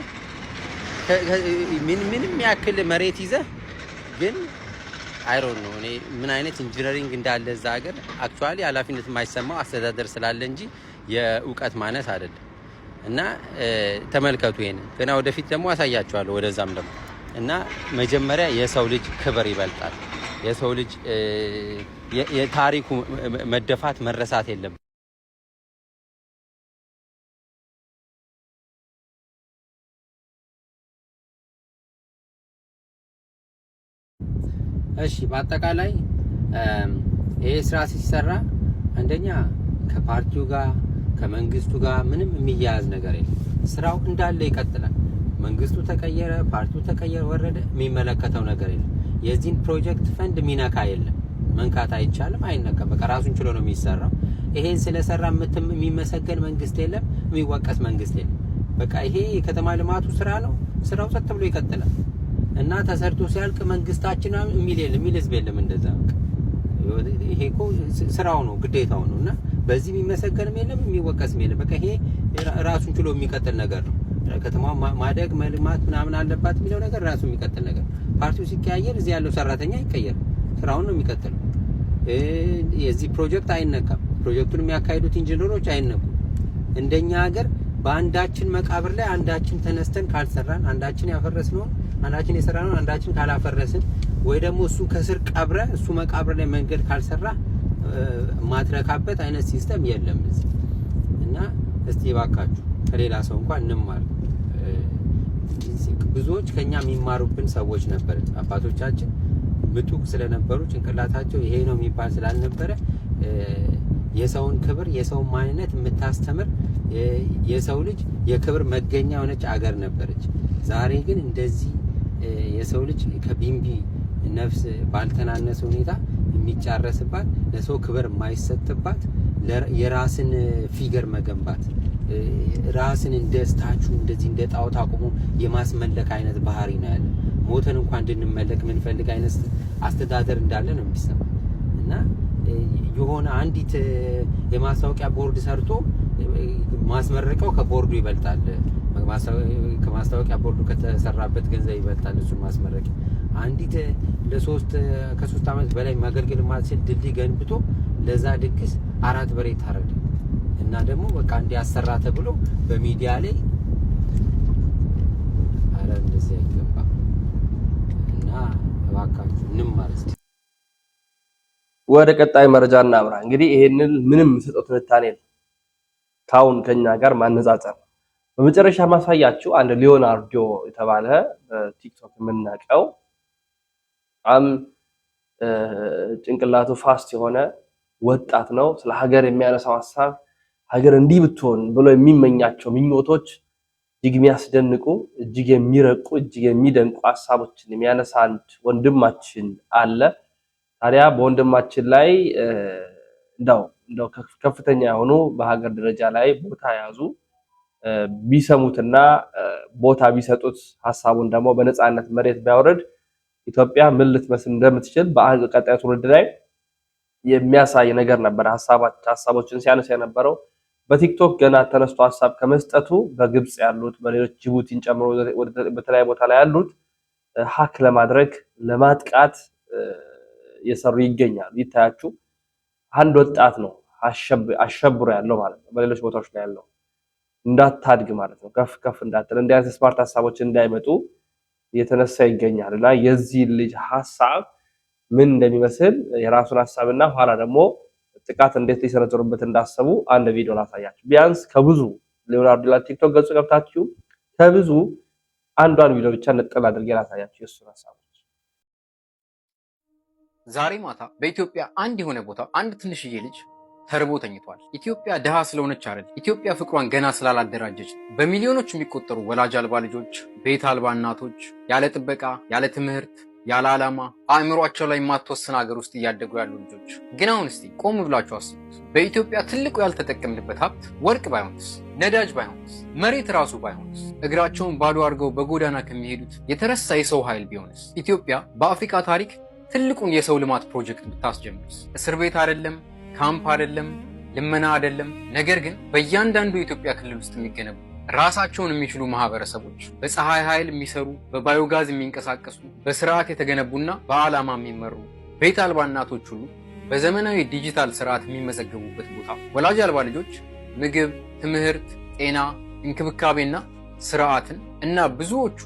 ምንም ያክል መሬት ይዘ ግን አይሮን ነው እኔ ምን አይነት ኢንጂነሪንግ እንዳለ እዛ ሀገር አክቹአሊ ኃላፊነት የማይሰማው አስተዳደር ስላለ እንጂ የእውቀት ማነስ አይደለም። እና ተመልከቱ ይሄን ገና ወደፊት ደግሞ አሳያችኋለሁ ወደዛም ደግሞ እና መጀመሪያ የሰው ልጅ ክብር ይበልጣል። የሰው ልጅ የታሪኩ መደፋት መረሳት የለበትም። እሺ በአጠቃላይ ይሄ ስራ ሲሰራ አንደኛ ከፓርቲው ጋር ከመንግስቱ ጋር ምንም የሚያያዝ ነገር የለም። ስራው እንዳለ ይቀጥላል። መንግስቱ ተቀየረ፣ ፓርቲው ተቀየረ፣ ወረደ የሚመለከተው ነገር የለም። የዚህን ፕሮጀክት ፈንድ ሚነካ የለም። መንካት አይቻልም፣ አይነካም። በቃ ራሱን ችሎ ነው የሚሰራው። ይሄን ስለሰራ የሚመሰገን መንግስት የለም፣ የሚወቀስ መንግስት የለም። በቃ ይሄ የከተማ ልማቱ ስራ ነው። ስራው ጸጥ ብሎ ይቀጥላል እና ተሰርቶ ሲያልቅ መንግስታችን የሚል የለም፣ የሚል ህዝብ የለም። እንደዛ ይሄ እኮ ስራው ነው፣ ግዴታው ነው እና በዚህ የሚመሰገንም የለም የሚወቀስም የለም። በቃ ይሄ ራሱን ችሎ የሚቀጥል ነገር ነው። ከተማው ማደግ መልማት ምናምን አለባት የሚለው ነገር ራሱ የሚቀጥል ነገር። ፓርቲው ሲቀያየር እዚህ ያለው ሰራተኛ ይቀየር፣ ስራውን ነው የሚቀጥለው። የዚህ ፕሮጀክት አይነካም። ፕሮጀክቱን የሚያካሂዱት ኢንጂነሮች አይነኩም። እንደኛ ሀገር በአንዳችን መቃብር ላይ አንዳችን ተነስተን ካልሰራን፣ አንዳችን ያፈረስነውን አንዳችን የሰራነውን አንዳችን ካላፈረስን፣ ወይ ደግሞ እሱ ከስር ቀብረ እሱ መቃብር ላይ መንገድ ካልሰራ ማትረካበት አይነት ሲስተም የለም እዚህ። እና እስቲ ባካችሁ ከሌላ ሰው እንኳን እንማር። ብዙዎች ከኛ የሚማሩብን ሰዎች ነበር። አባቶቻችን ምጡቅ ስለነበሩ ጭንቅላታቸው ይሄ ነው የሚባል ስላልነበረ የሰውን ክብር የሰውን ማንነት የምታስተምር የሰው ልጅ የክብር መገኛ የሆነች አገር ነበረች። ዛሬ ግን እንደዚህ የሰው ልጅ ከቢምቢ ነፍስ ባልተናነሰ ሁኔታ የሚጫረስባት፣ ለሰው ክብር የማይሰጥባት፣ የራስን ፊገር መገንባት፣ ራስን እንደ ስታቹ እንደዚህ እንደ ጣዖት አቁሞ የማስመለክ አይነት ባህሪ ነው ያለ። ሞተን እንኳን እንድንመለክ የምንፈልግ አይነት አስተዳደር እንዳለ ነው የሚሰማ እና የሆነ አንዲት የማስታወቂያ ቦርድ ሰርቶ ማስመረቀው ከቦርዱ ይበልጣል። ከማስታወቂያ ቦርዱ ከተሰራበት ገንዘብ ይበልጣል እሱን ማስመረቂያ። አንዲት ከ3 ዓመት በላይ ማገልገል ማትችል ድልድይ ገንብቶ ለዛ ድግስ 4 በሬ ታረደ እና ደግሞ በቃ እንዲያሰራ ተብሎ በሚዲያ ላይ አረ እንደዚህ አይገባም እና እባካችሁ ንም ማለት ነው። ወደ ቀጣይ መረጃ እናምራ። እንግዲህ ይሄንን ምንም የሰጠው ትንታኔ ካሁን ከኛ ጋር ማነጻጸር። በመጨረሻ ማሳያችሁ አንድ ሊዮናርዶ የተባለ በቲክቶክ የምናውቀው በጣም ጭንቅላቱ ፋስት የሆነ ወጣት ነው። ስለ ሀገር የሚያነሳው ሀሳብ ሀገር እንዲህ ብትሆን ብሎ የሚመኛቸው ምኞቶች እጅግ የሚያስደንቁ፣ እጅግ የሚረቁ፣ እጅግ የሚደንቁ ሀሳቦችን የሚያነሳ አንድ ወንድማችን አለ። ታዲያ በወንድማችን ላይ እንደው ከፍተኛ የሆኑ በሀገር ደረጃ ላይ ቦታ ያዙ ቢሰሙትና ቦታ ቢሰጡት ሀሳቡን ደግሞ በነፃነት መሬት ቢያወርድ ኢትዮጵያ ምን ልትመስል እንደምትችል በቀጣዩ ትውልድ ላይ የሚያሳይ ነገር ነበር። ሀሳቦችን ሲያነሳ የነበረው በቲክቶክ ገና ተነስቶ ሀሳብ ከመስጠቱ በግብጽ ያሉት በሌሎች ጅቡቲን ጨምሮ በተለያየ ቦታ ላይ ያሉት ሀክ ለማድረግ ለማጥቃት እየሰሩ ይገኛሉ። ይታያችሁ አንድ ወጣት ነው አሸብሮ ያለው ማለት ነው። በሌሎች ቦታዎች ላይ ያለው እንዳታድግ ማለት ነው። ከፍ እንዳትል እንዲህ አይነት ስማርት ሀሳቦች እንዳይመጡ እየተነሳ ይገኛል እና የዚህ ልጅ ሀሳብ ምን እንደሚመስል የራሱን ሀሳብና ኋላ ደግሞ ጥቃት እንዴት ሊሰነዘሩበት እንዳሰቡ አንድ ቪዲዮ ላሳያችሁ። ቢያንስ ከብዙ ሊዮናርዶ ላይ ቲክቶክ ገጹ ገብታችሁ ከብዙ አንዷን ቪዲዮ ብቻ ነጥል አድርጌ ላሳያችሁ የእሱን ሀሳብ። ዛሬ ማታ በኢትዮጵያ አንድ የሆነ ቦታ አንድ ትንሽዬ ልጅ ተርቦ ተኝቷል። ኢትዮጵያ ድሃ ስለሆነች አይደል፣ ኢትዮጵያ ፍቅሯን ገና ስላላደራጀች በሚሊዮኖች የሚቆጠሩ ወላጅ አልባ ልጆች፣ ቤት አልባ እናቶች ያለ ጥበቃ፣ ያለ ትምህርት፣ ያለ ዓላማ አእምሯቸው ላይ የማትወስን ሀገር ውስጥ እያደጉ ያሉ ልጆች። ግን አሁን እስቲ ቆም ብላችሁ አስቡት። በኢትዮጵያ ትልቁ ያልተጠቀምንበት ሀብት ወርቅ ባይሆንስ፣ ነዳጅ ባይሆንስ፣ መሬት ራሱ ባይሆንስ፣ እግራቸውን ባዶ አድርገው በጎዳና ከሚሄዱት የተረሳ የሰው ኃይል ቢሆንስ፣ ኢትዮጵያ በአፍሪካ ታሪክ ትልቁን የሰው ልማት ፕሮጀክት ብታስጀምርስ? እስር ቤት አይደለም፣ ካምፕ አይደለም፣ ልመና አይደለም። ነገር ግን በእያንዳንዱ የኢትዮጵያ ክልል ውስጥ የሚገነቡ ራሳቸውን የሚችሉ ማህበረሰቦች፣ በፀሐይ ኃይል የሚሰሩ፣ በባዮጋዝ የሚንቀሳቀሱ፣ በስርዓት የተገነቡና በዓላማ የሚመሩ ቤት አልባ እናቶች ሁሉ በዘመናዊ ዲጂታል ስርዓት የሚመዘገቡበት ቦታ፣ ወላጅ አልባ ልጆች ምግብ፣ ትምህርት፣ ጤና፣ እንክብካቤና ስርዓትን እና ብዙዎቹ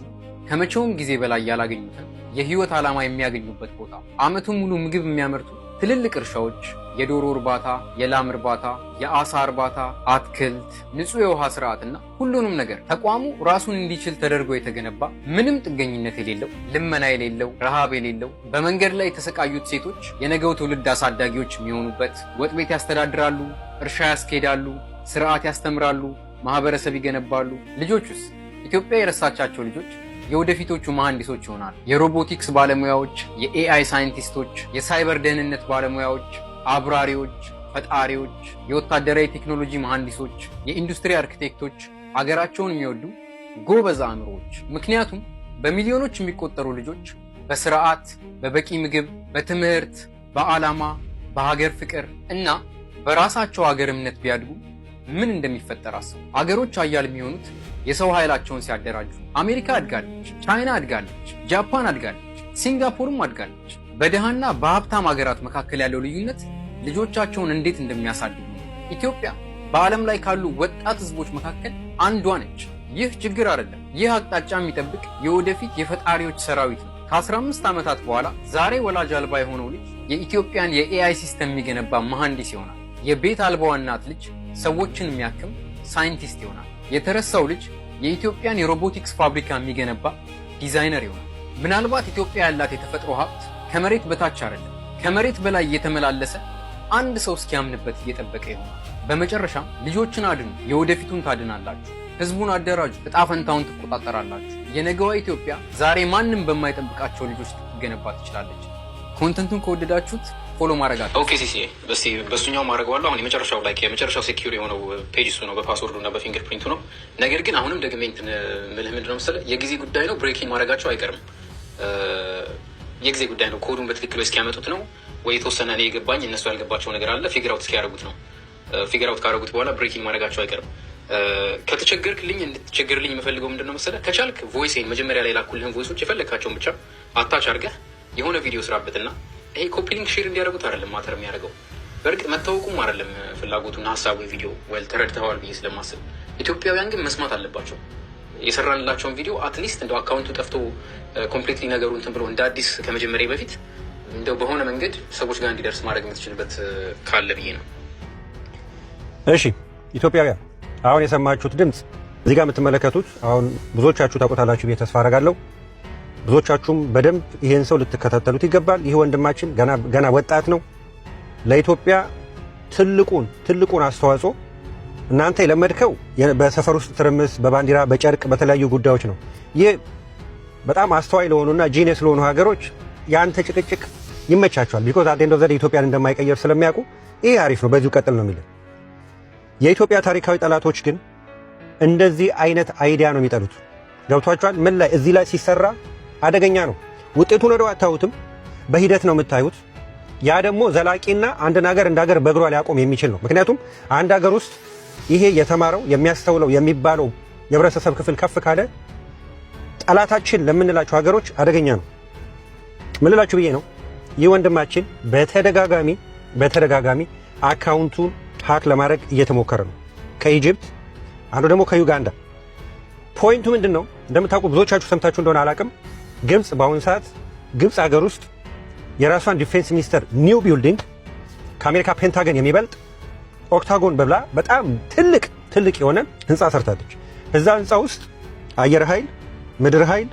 ከመቼውም ጊዜ በላይ ያላገኙትን የህይወት ዓላማ የሚያገኙበት ቦታ፣ ዓመቱን ሙሉ ምግብ የሚያመርቱ ትልልቅ እርሻዎች፣ የዶሮ እርባታ፣ የላም እርባታ፣ የአሳ እርባታ፣ አትክልት፣ ንጹህ የውሃ ስርዓትና ሁሉንም ነገር ተቋሙ ራሱን እንዲችል ተደርጎ የተገነባ፣ ምንም ጥገኝነት የሌለው፣ ልመና የሌለው፣ ረሃብ የሌለው፣ በመንገድ ላይ የተሰቃዩት ሴቶች የነገው ትውልድ አሳዳጊዎች የሚሆኑበት፣ ወጥ ቤት ያስተዳድራሉ፣ እርሻ ያስኬዳሉ፣ ስርዓት ያስተምራሉ፣ ማህበረሰብ ይገነባሉ። ልጆቹስ ኢትዮጵያ የረሳቻቸው ልጆች የወደፊቶቹ መሐንዲሶች ይሆናሉ። የሮቦቲክስ ባለሙያዎች፣ የኤአይ ሳይንቲስቶች፣ የሳይበር ደህንነት ባለሙያዎች፣ አብራሪዎች፣ ፈጣሪዎች፣ የወታደራዊ ቴክኖሎጂ መሐንዲሶች፣ የኢንዱስትሪ አርኪቴክቶች፣ አገራቸውን የሚወዱ ጎበዝ አእምሮዎች። ምክንያቱም በሚሊዮኖች የሚቆጠሩ ልጆች በስርዓት፣ በበቂ ምግብ፣ በትምህርት፣ በዓላማ፣ በሀገር ፍቅር እና በራሳቸው ሀገር እምነት ቢያድጉ ምን እንደሚፈጠር አስቡ። አገሮች ኃያል የሚሆኑት የሰው ኃይላቸውን ሲያደራጁ። አሜሪካ አድጋለች፣ ቻይና አድጋለች፣ ጃፓን አድጋለች፣ ሲንጋፖርም አድጋለች። በደሃና በሀብታም ሀገራት መካከል ያለው ልዩነት ልጆቻቸውን እንዴት እንደሚያሳድጉ ነው። ኢትዮጵያ በዓለም ላይ ካሉ ወጣት ህዝቦች መካከል አንዷ ነች። ይህ ችግር አይደለም። ይህ አቅጣጫ የሚጠብቅ የወደፊት የፈጣሪዎች ሰራዊት ነው። ከ15 ዓመታት በኋላ ዛሬ ወላጅ አልባ የሆነው ልጅ የኢትዮጵያን የኤአይ ሲስተም የሚገነባ መሐንዲስ ይሆናል። የቤት አልባዋ እናት ልጅ ሰዎችን የሚያክም ሳይንቲስት ይሆናል። የተረሳው ልጅ የኢትዮጵያን የሮቦቲክስ ፋብሪካ የሚገነባ ዲዛይነር ይሆናል። ምናልባት ኢትዮጵያ ያላት የተፈጥሮ ሀብት ከመሬት በታች አይደለም፣ ከመሬት በላይ እየተመላለሰ አንድ ሰው እስኪያምንበት እየጠበቀ ይሆናል። በመጨረሻም ልጆችን አድኑ፣ የወደፊቱን ታድናላችሁ። ህዝቡን አደራጁ፣ እጣ ፈንታውን ትቆጣጠራላችሁ። የነገዋ ኢትዮጵያ ዛሬ ማንም በማይጠብቃቸው ልጆች ትገነባ ትችላለች። ኮንተንቱን ከወደዳችሁት ፎሎ ማድረጋችሁ። ኦኬ ሲሲ በሱኛው ማድረገዋለሁ። አሁን የመጨረሻው ሴኪዩር የሆነው ፔጅ እሱ ነው፣ በፓስወርዱ እና በፊንገር ፕሪንቱ ነው። ነገር ግን አሁንም ደግሜ እንትን ምልህ ምንድነው መሰለህ የጊዜ ጉዳይ ነው። ብሬኪንግ ማድረጋቸው አይቀርም። የጊዜ ጉዳይ ነው። ኮዱን በትክክል እስኪያመጡት ነው ወይ የተወሰነ እኔ የገባኝ እነሱ ያልገባቸው ነገር አለ። ፊገር አውት እስኪያደርጉት ነው። ፊገር አውት ካደረጉት በኋላ ብሬኪንግ ማድረጋቸው አይቀርም። ከተቸገርክልኝ እንድትቸገርልኝ የምፈልገው ምንድነው መሰለህ ከቻልክ ቮይሴን መጀመሪያ ላይ ላኩልህን ቮይሶች የፈለግካቸውን ብቻ አታች አድርገህ የሆነ ቪዲዮ ስራበትና ይሄ ኮፒ ሊንክ ሼር እንዲያደርጉት አይደለም ማተር የሚያደርገው። በእርግጥ መታወቁም አይደለም ፍላጎቱና ሀሳቡ ቪዲዮ ወል ተረድተዋል ብዬ ስለማስብ ኢትዮጵያውያን ግን መስማት አለባቸው። የሰራንላቸውን ቪዲዮ አትሊስት እንደው አካውንቱ ጠፍቶ ኮምፕሊትሊ ነገሩ እንትን ብሎ እንደ አዲስ ከመጀመሪያ በፊት እንደው በሆነ መንገድ ሰዎች ጋር እንዲደርስ ማድረግ የምትችልበት ካለ ብዬ ነው። እሺ ኢትዮጵያውያን አሁን የሰማችሁት ድምፅ እዚህ ጋር የምትመለከቱት አሁን ብዙዎቻችሁ ታውቁታላችሁ ብዬ ተስፋ አደርጋለሁ። ብዙዎቻችሁም በደንብ ይሄን ሰው ልትከታተሉት ይገባል። ይህ ወንድማችን ገና ወጣት ነው። ለኢትዮጵያ ትልቁን አስተዋጽኦ እናንተ የለመድከው በሰፈር ውስጥ ትርምስ፣ በባንዲራ፣ በጨርቅ፣ በተለያዩ ጉዳዮች ነው። ይህ በጣም አስተዋይ ለሆኑና ጂኒየስ ለሆኑ ሀገሮች የአንተ ጭቅጭቅ ይመቻቸዋል። ቢኮዝ አት ኤንድ ኦፍ ዘ ዴይ ኢትዮጵያን እንደማይቀየር ስለሚያውቁ ይሄ አሪፍ ነው፣ በዚሁ ቀጥል ነው የሚለው። የኢትዮጵያ ታሪካዊ ጠላቶች ግን እንደዚህ አይነት አይዲያ ነው የሚጠሉት። ገብቷቸዋል። ምን ላይ እዚህ ላይ ሲሰራ አደገኛ ነው። ውጤቱን ወደው አታዩትም፣ በሂደት ነው የምታዩት። ያ ደግሞ ዘላቂና አንድን ሀገር እንደ ሀገር በእግሯ ሊያቆም የሚችል ነው። ምክንያቱም አንድ ሀገር ውስጥ ይሄ የተማረው የሚያስተውለው የሚባለው የህብረተሰብ ክፍል ከፍ ካለ ጠላታችን ለምንላቸው ሀገሮች አደገኛ ነው። ምን ልላችሁ ብዬ ነው፣ ይህ ወንድማችን በተደጋጋሚ አካውንቱን ሀክ ለማድረግ እየተሞከረ ነው። ከኢጅፕት አንዱ ደግሞ ከዩጋንዳ። ፖይንቱ ምንድን ነው? እንደምታውቁ ብዙዎቻችሁ ሰምታችሁ እንደሆነ አላቅም። ግብፅ በአሁኑ ሰዓት ግብፅ ሀገር ውስጥ የራሷን ዲፌንስ ሚኒስተር ኒው ቢልዲንግ ከአሜሪካ ፔንታገን የሚበልጥ ኦክታጎን በብላ በጣም ትልቅ የሆነ ህንፃ ሰርታለች። እዛ ህንፃ ውስጥ አየር ኃይል፣ ምድር ኃይል፣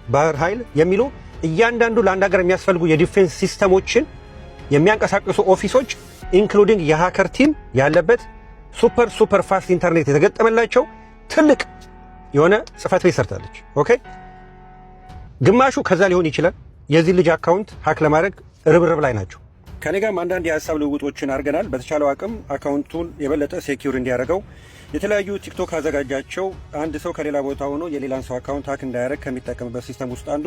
ባህር ኃይል የሚሉ እያንዳንዱ ለአንድ ሀገር የሚያስፈልጉ የዲፌንስ ሲስተሞችን የሚያንቀሳቅሱ ኦፊሶች ኢንክሉዲንግ የሃከር ቲም ያለበት ሱፐር ፋስት ኢንተርኔት የተገጠመላቸው ትልቅ የሆነ ጽህፈት ቤት ሰርታለች። ኦኬ ግማሹ ከዛ ሊሆን ይችላል። የዚህ ልጅ አካውንት ሀክ ለማድረግ ርብርብ ላይ ናቸው። ከኔ ጋርም አንዳንድ የሀሳብ ልውውጦችን አድርገናል። በተቻለው አቅም አካውንቱን የበለጠ ሴኪዩር እንዲያደርገው የተለያዩ ቲክቶክ አዘጋጃቸው አንድ ሰው ከሌላ ቦታ ሆኖ የሌላን ሰው አካውንት ሀክ እንዳያደርግ ከሚጠቀምበት ሲስተም ውስጥ አንዱ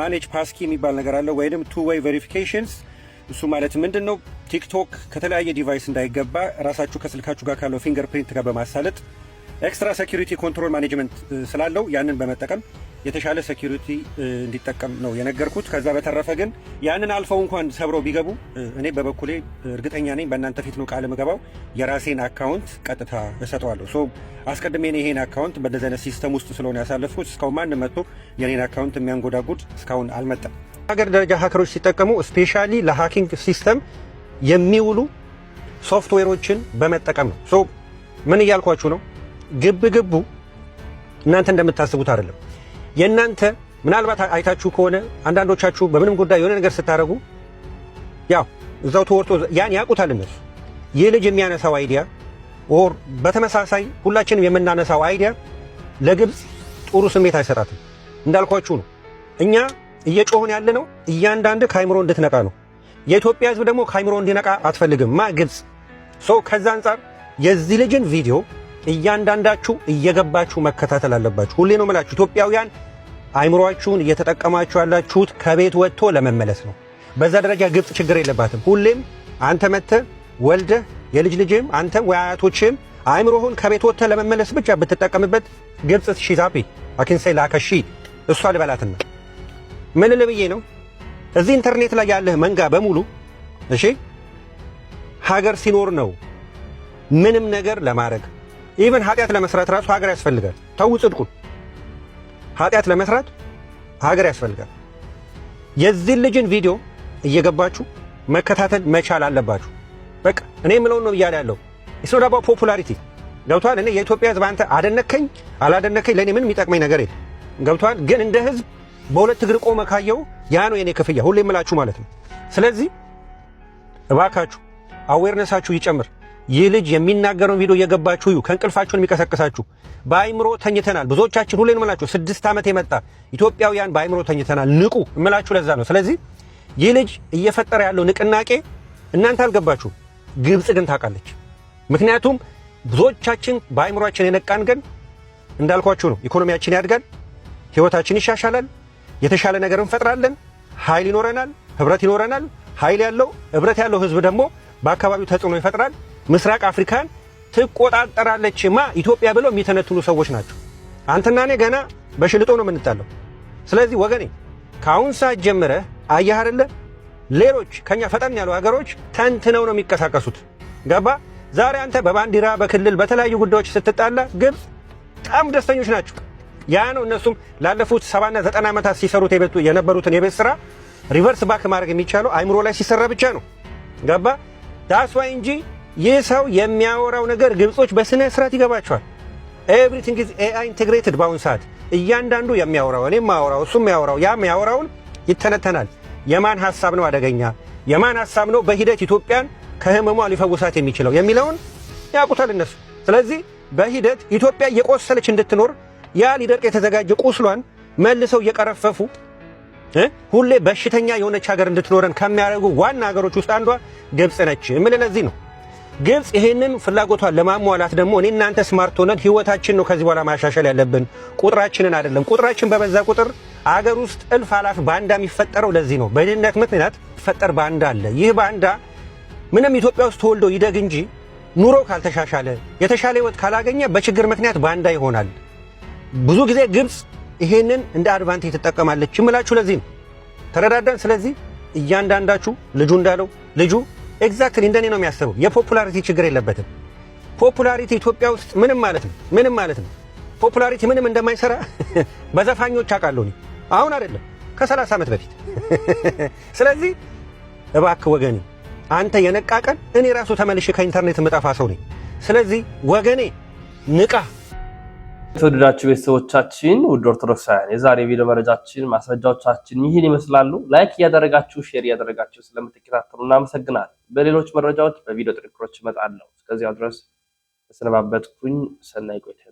ማኔጅ ፓስኪ የሚባል ነገር አለ፣ ወይም ቱ ዌይ ቬሪፊኬሽንስ። እሱ ማለት ምንድን ነው? ቲክቶክ ከተለያየ ዲቫይስ እንዳይገባ ራሳችሁ ከስልካችሁ ጋር ካለው ፊንገር ፕሪንት ጋር በማሳለጥ ኤክስትራ ሴኪሪቲ ኮንትሮል ማኔጅመንት ስላለው ያንን በመጠቀም የተሻለ ሴኪሪቲ እንዲጠቀም ነው የነገርኩት። ከዛ በተረፈ ግን ያንን አልፈው እንኳን ሰብረው ቢገቡ እኔ በበኩሌ እርግጠኛ ነኝ በእናንተ ፊት ነው ቃል ምገባው የራሴን አካውንት ቀጥታ እሰጠዋለሁ። ሶ አስቀድሜ እኔ ይሄን አካውንት በደዘነ ሲስተም ውስጥ ስለሆነ ያሳለፍኩት እስካሁን ማንም መጥቶ የኔን አካውንት የሚያንጎዳጉድ እስካሁን አልመጣም። ሀገር ደረጃ ሀከሮች ሲጠቀሙ ስፔሻሊ ለሃኪንግ ሲስተም የሚውሉ ሶፍትዌሮችን በመጠቀም ነው። ሶ ምን እያልኳችሁ ነው? ግቡ እናንተ እንደምታስቡት አይደለም። የእናንተ ምናልባት አይታችሁ ከሆነ አንዳንዶቻችሁ በምንም ጉዳይ የሆነ ነገር ስታደርጉ ያው እዛው ተወርቶ ያን ያውቁታል እነሱ። ይህ ልጅ የሚያነሳው አይዲያ ኦር በተመሳሳይ ሁላችንም የምናነሳው አይዲያ ለግብፅ ጥሩ ስሜት አይሰጣትም። እንዳልኳችሁ ነው። እኛ እየጮህን ያለ ነው እያንዳንድ ከአይምሮ እንድትነቃ ነው። የኢትዮጵያ ሕዝብ ደግሞ ከአይምሮ እንዲነቃ አትፈልግም ግብፅ። ከዛ አንጻር የዚህ ልጅን ቪዲዮ እያንዳንዳችሁ እየገባችሁ መከታተል አለባችሁ። ሁሌ ነው የምላችሁ ኢትዮጵያውያን አይምሮአችሁን እየተጠቀማችሁ ያላችሁት ከቤት ወጥቶ ለመመለስ ነው። በዛ ደረጃ ግብፅ ችግር የለባትም። ሁሌም አንተ መጥተህ ወልደህ የልጅ ልጅም አንተም ወይ አያቶችም አይምሮህን ከቤት ወጥተህ ለመመለስ ብቻ ብትጠቀምበት ግብፅ ሺዛፒ አኪንሳይ ላከሺ እሷ ልበላትና ምን ልብዬ ነው እዚህ ኢንተርኔት ላይ ያለህ መንጋ በሙሉ እሺ ሀገር ሲኖር ነው ምንም ነገር ለማድረግ ኢቨን ኃጢአት ለመስራት ራሱ ሀገር ያስፈልጋል። ተው ጽድቁን ኃጢአት ለመስራት ሀገር ያስፈልጋል። የዚህ ልጅን ቪዲዮ እየገባችሁ መከታተል መቻል አለባችሁ። በቃ እኔ የምለውን ነው እያለ ያለው ኢስኖዳባ ፖፑላሪቲ ገብቷል። እኔ የኢትዮጵያ ሕዝብ አንተ አደነከኝ አላደነከኝ ለእኔ ምንም የሚጠቅመኝ ነገር የለም። ገብቷል። ግን እንደ ሕዝብ በሁለት እግር ቆመ ካየው ያ ነው የኔ ክፍያ፣ ሁሌ የምላችሁ ማለት ነው። ስለዚህ እባካችሁ አዌርነሳችሁ ይጨምር። ይህ ልጅ የሚናገረውን ቪዲዮ እየገባችሁ እዩ። ከእንቅልፋችሁን የሚቀሰቅሳችሁ በአይምሮ ተኝተናል። ብዙዎቻችን ሁሌ እንምላችሁ 6 ዓመት የመጣ ኢትዮጵያውያን በአይምሮ ተኝተናል። ንቁ እምላችሁ ለዛ ነው። ስለዚህ ይህ ልጅ እየፈጠረ ያለው ንቅናቄ እናንተ አልገባችሁ፣ ግብጽ ግን ታውቃለች። ምክንያቱም ብዙዎቻችን በአይምሮአችን የነቃን ግን እንዳልኳችሁ ነው። ኢኮኖሚያችን ያድጋል፣ ህይወታችን ይሻሻላል፣ የተሻለ ነገር እንፈጥራለን፣ ኃይል ይኖረናል፣ ህብረት ይኖረናል። ኃይል ያለው ህብረት ያለው ህዝብ ደግሞ በአካባቢው ተጽዕኖ ይፈጥራል። ምስራቅ አፍሪካን ትቆጣጠራለችማ ኢትዮጵያ ብለው የሚተነትኑ ሰዎች ናቸው። አንተና እኔ ገና በሽልጦ ነው የምንጣለው። ስለዚህ ወገኔ ከአሁን ሰዓት ጀምረህ አየህ አይደለ ሌሎች ከኛ ፈጠን ያሉ ሀገሮች ተንትነው ነው የሚንቀሳቀሱት። ገባ? ዛሬ አንተ በባንዲራ በክልል በተለያዩ ጉዳዮች ስትጣላ ግብጽ በጣም ደስተኞች ናቸው። ያ ነው እነሱም ላለፉት 70 እና 90 ዓመታት ሲሰሩት የነበሩትን የቤት ስራ ሪቨርስ ባክ ማድረግ የሚቻለው አይምሮ ላይ ሲሰራ ብቻ ነው። ገባ? ዳስዋይ እንጂ ይህ ሰው የሚያወራው ነገር ግብጾች በስነ ስርዓት ይገባቸዋል። ኤቭሪቲንግ ኢዝ ኤአይ ኢንቴግሬትድ። በአሁን ሰዓት እያንዳንዱ የሚያወራው እኔም ማወራው እሱም የሚያወራው ያም ያወራውን ይተነተናል። የማን ሐሳብ ነው አደገኛ፣ የማን ሐሳብ ነው በሂደት ኢትዮጵያን ከህመሟ ሊፈውሳት የሚችለው የሚለውን ያውቁታል እነሱ። ስለዚህ በሂደት ኢትዮጵያ እየቆሰለች እንድትኖር ያ ሊደርቅ የተዘጋጀ ቁስሏን መልሰው እየቀረፈፉ ሁሌ በሽተኛ የሆነች ሀገር እንድትኖረን ከሚያደርጉ ዋና ሀገሮች ውስጥ አንዷ ግብጽ ነች። ምን ለዚህ ነው ግብጽ ይሄንን ፍላጎቷን ለማሟላት ደግሞ እኔ እናንተ ስማርት ሆነን ህይወታችን ነው ከዚህ በኋላ ማሻሻል ያለብን፣ ቁጥራችንን አይደለም። ቁጥራችን በበዛ ቁጥር አገር ውስጥ እልፍ አላፍ ባንዳ የሚፈጠረው ለዚህ ነው። በድህነት ምክንያት ይፈጠር ባንዳ አለ። ይህ ባንዳ ምንም ኢትዮጵያ ውስጥ ተወልዶ ይደግ እንጂ ኑሮ ካልተሻሻለ የተሻለ ህይወት ካላገኘ በችግር ምክንያት ባንዳ ይሆናል። ብዙ ጊዜ ግብጽ ይሄንን እንደ አድቫንቴጅ ትጠቀማለች እምላችሁ ለዚህ ነው። ተረዳዳን። ስለዚህ እያንዳንዳችሁ ልጁ እንዳለው ልጁ ኤግዛክትሊ እንደኔ ነው የሚያስበው። የፖፑላሪቲ ችግር የለበትም። ፖፑላሪቲ ኢትዮጵያ ውስጥ ምንም ማለት ነው ፖፑላሪቲ ምንም እንደማይሰራ በዘፋኞች አውቃለሁ። አሁን አይደለም ከ30 ዓመት በፊት። ስለዚህ እባክህ ወገኔ አንተ የነቃቀን እኔ ራሱ ተመልሼ ከኢንተርኔት የምጠፋ ሰው ነኝ። ስለዚህ ወገኔ ንቃ። የተወደዳችሁ ቤተሰቦቻችን ውድ ኦርቶዶክሳውያን የዛሬ ቪዲዮ መረጃችን ማስረጃዎቻችን ይህን ይመስላሉ። ላይክ እያደረጋችሁ ሼር እያደረጋችሁ ስለምትከታተሉ እናመሰግናለን። በሌሎች መረጃዎች በቪዲዮ ጥንቅሮች እመጣለሁ። እስከዚያው ድረስ ተሰነባበትኩኝ። ሰናይ ቆይታ